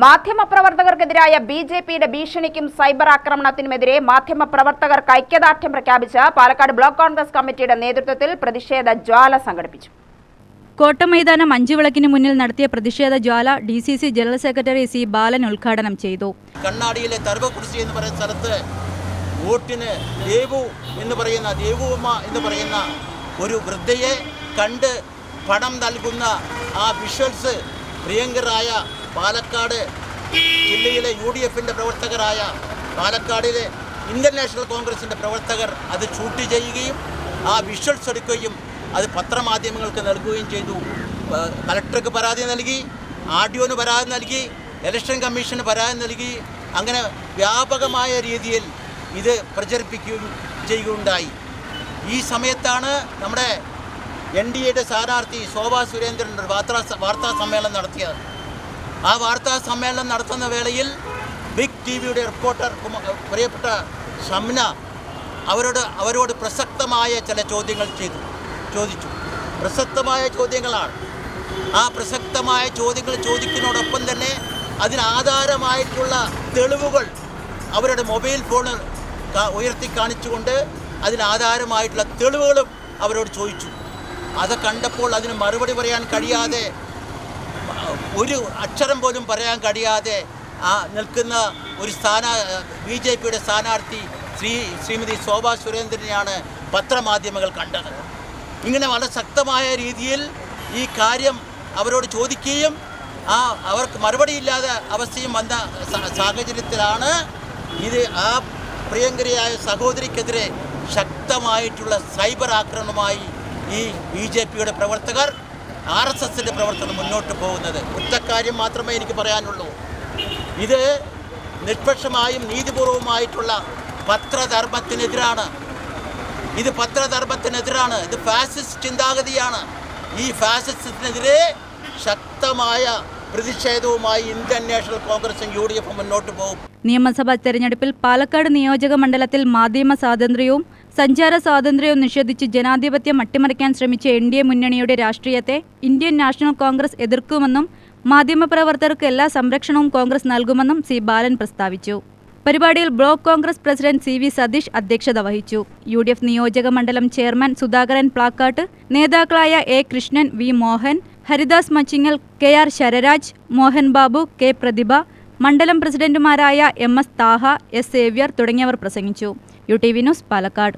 മാധ്യമപ്രവർത്തകർക്കെതിരായ ബിജെപിയുടെ ഭീഷണിക്കും സൈബർ ആക്രമണത്തിനുമെതിരെ മാധ്യമപ്രവർത്തകർക്ക് ഐക്യദാർഢ്യം പ്രഖ്യാപിച്ച പാലക്കാട് ബ്ലോക്ക് കോൺഗ്രസ് കമ്മിറ്റിയുടെ നേതൃത്വത്തിൽ പ്രതിഷേധ ജ്വാല സംഘടിപ്പിച്ചു. കോട്ടമൈതാനം അഞ്ചുവിളക്കിന് മുന്നിൽ നടത്തിയ പ്രതിഷേധ ജ്വാല ഡിസിസി ജനറൽ സെക്രട്ടറി സി ബാലൻ ഉദ്ഘാടനം ചെയ്തു. കണ്ണാടിയിലെ തർവകുറിശി എന്ന് പറയുന്ന സ്ഥലത്ത് വോട്ടിന് ദേവു എന്ന് പറയുന്ന ഒരു വൃദ്ധയെ കണ്ട് പണം നൽകുന്ന ആ വിഷ്വൽസ് പ്രിയങ്കരായ പാലക്കാട് ജില്ലയിലെ UDFന്റെ പ്രവർത്തകരായ പാലക്കാടിലെ ഇന്ത്യൻ നാഷണൽ കോൺഗ്രസിൻ്റെ പ്രവർത്തകർ അത് ഷൂട്ട് ചെയ്യുകയും ആ വിഷ്വൽസ് എടുക്കുകയും അത് പത്രമാധ്യമങ്ങൾക്ക് നൽകുകയും ചെയ്തു. കളക്ടർക്ക് പരാതി നൽകി, ആർഡിഒന് പരാതി നൽകി, ഇലക്ഷൻ കമ്മീഷന് പരാതി നൽകി. അങ്ങനെ വ്യാപകമായ രീതിയിൽ ഇത് പ്രചരിപ്പിക്കുകയും ചെയ്യുകയുണ്ടായി. ഈ സമയത്താണ് നമ്മുടെ NDAയുടെ സ്ഥാനാർത്ഥി ശോഭാ സുരേന്ദ്രൻ ഒരു വാർത്താ സമ്മേളനം നടത്തിയത്. ആ വാർത്താ സമ്മേളനം നടത്തുന്ന വേളയിൽ ബിഗ് TVയുടെ റിപ്പോർട്ടർ പ്രിയപ്പെട്ട ഷംന അവരോട് പ്രസക്തമായ ചില ചോദ്യങ്ങൾ ചോദിച്ചു. പ്രസക്തമായ ചോദ്യങ്ങളാണ്. ആ പ്രസക്തമായ ചോദ്യങ്ങൾ ചോദിക്കുന്നതോടൊപ്പം തന്നെ അതിനാധാരമായിട്ടുള്ള തെളിവുകൾ അവരുടെ മൊബൈൽ ഫോൺ ഉയർത്തി കാണിച്ചുകൊണ്ട് അതിനാധാരമായിട്ടുള്ള തെളിവുകളും അവരോട് ചോദിച്ചു. അത് കണ്ടപ്പോൾ അതിന് മറുപടി പറയാൻ കഴിയാതെ, ഒരു അക്ഷരം പോലും പറയാൻ കഴിയാതെ നിൽക്കുന്ന ഒരു BJPയുടെ സ്ഥാനാർത്ഥി ശ്രീമതി ശോഭാ സുരേന്ദ്രനെയാണ് പത്രമാധ്യമങ്ങൾ കണ്ടത്. ഇങ്ങനെ വളരെ ശക്തമായ രീതിയിൽ ഈ കാര്യം അവരോട് ചോദിക്കുകയും അവർക്ക് മറുപടിയില്ലാതെ അവസ്ഥയും വന്ന സാഹചര്യത്തിലാണ് ഇത് ആ പ്രിയങ്കരിയായ സഹോദരിക്കെതിരെ ശക്തമായിട്ടുള്ള സൈബർ ആക്രമണമായി ഈ BJPയുടെ പ്രവർത്തകർ, RSSന്റെ പ്രവർത്തനം മുന്നോട്ട് പോകുന്നത്. ഒറ്റക്കാര്യം മാത്രമേ എനിക്ക് പറയാനുള്ളൂ. ഇത് നിഷ്പക്ഷമായും നീതിപൂർവമായിട്ടുള്ള പത്രധർമ്മത്തിനെതിരാണ്. ഇത് ഫാസിസ്റ്റ് ചിന്താഗതിയാണ്. ഈ ഫാസിസത്തിനെതിരെ ശക്തമായ പ്രതിഷേധവുമായി ഇന്ത്യൻ നാഷണൽ കോൺഗ്രസും UDF മുന്നോട്ട് പോകും. നിയമസഭാ തെരഞ്ഞെടുപ്പിൽ പാലക്കാട് നിയോജക മണ്ഡലത്തിൽ മാധ്യമ സ്വാതന്ത്ര്യവും സഞ്ചാര സ്വാതന്ത്ര്യവും നിഷേധിച്ച് ജനാധിപത്യം അട്ടിമറിക്കാൻ ശ്രമിച്ച NDA മുന്നണിയുടെ രാഷ്ട്രീയത്തെ ഇന്ത്യൻ നാഷണൽ കോൺഗ്രസ് എതിർക്കുമെന്നും മാധ്യമപ്രവർത്തകർക്ക് എല്ലാ സംരക്ഷണവും കോൺഗ്രസ് നൽകുമെന്നും സി ബാലൻ പ്രസ്താവിച്ചു. പരിപാടിയിൽ block Congress president CV Satheesh അധ്യക്ഷത വഹിച്ചു. UDF നിയോജക മണ്ഡലം ചെയർമാൻ സുധാകരൻ പ്ലാക്കാട്ട്, നേതാക്കളായ A Krishnan, V Mohan, Haridas Machingal, KR Sararaj, Mohan Babu, K പ്രതിഭ, മണ്ഡലം പ്രസിഡന്റുമാരായ MS താഹ, S സേവ്യർ തുടങ്ങിയവർ പ്രസംഗിച്ചു. UTV news Palakkad.